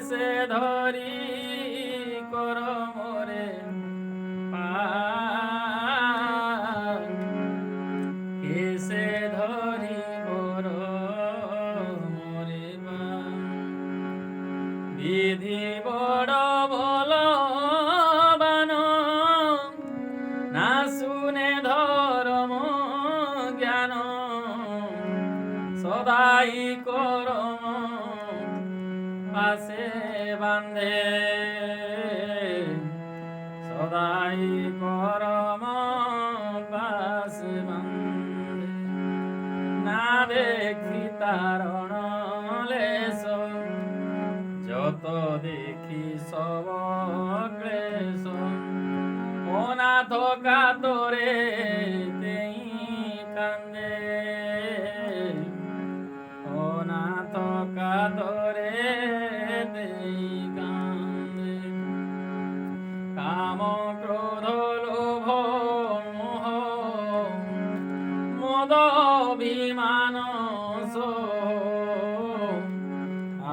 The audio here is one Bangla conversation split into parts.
কেসে ধরি কর মোরে পার, কেসে ধরি কর মোরে পার। বিধি বড় বলবান, না শুনে ধর্ম জ্ঞান, সদাই করম পাশে বান্ধে, সদাই করম পাশে বান্ধে। না দেখি তারণ লেশ, যত দেখি সব ক্লেশ। অনাথ কাতরে তেই কান্দে, অনাথ কাতরে তেই কান্দে। কাম ক্রোধ লোভ মোহ মদ অভিমান সহ,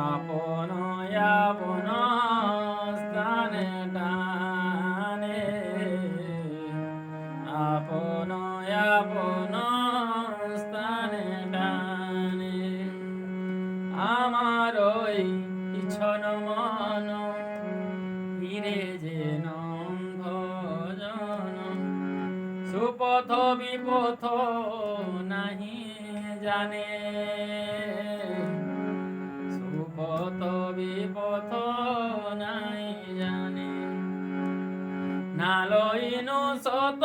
আপন আপন স্থানে টানে, আপন আপন স্থানে টানে। আমার ওই পিছন মন ফিরে যেন ভজন, সুপথ বিপথ নাহি জানে, সুপথ বিপথ নাই জানে। না লইনু সত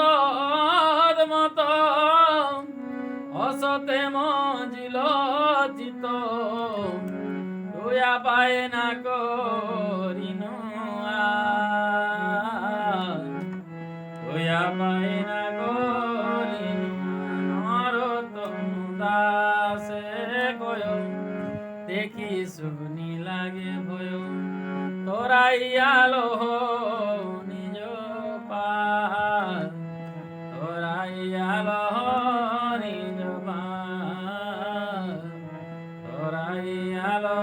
মত, অসতে মজিল চিত, লইয়া পায় না করিনু আর, লইয়া পায় না করিনু। নরোত্তম দাসে কয়, দেখি শুনি লাগে ভয়, তোরাইয়ালো নিজ পার, তোরাইয়ালো নিজ পার, তোরাইয়ালো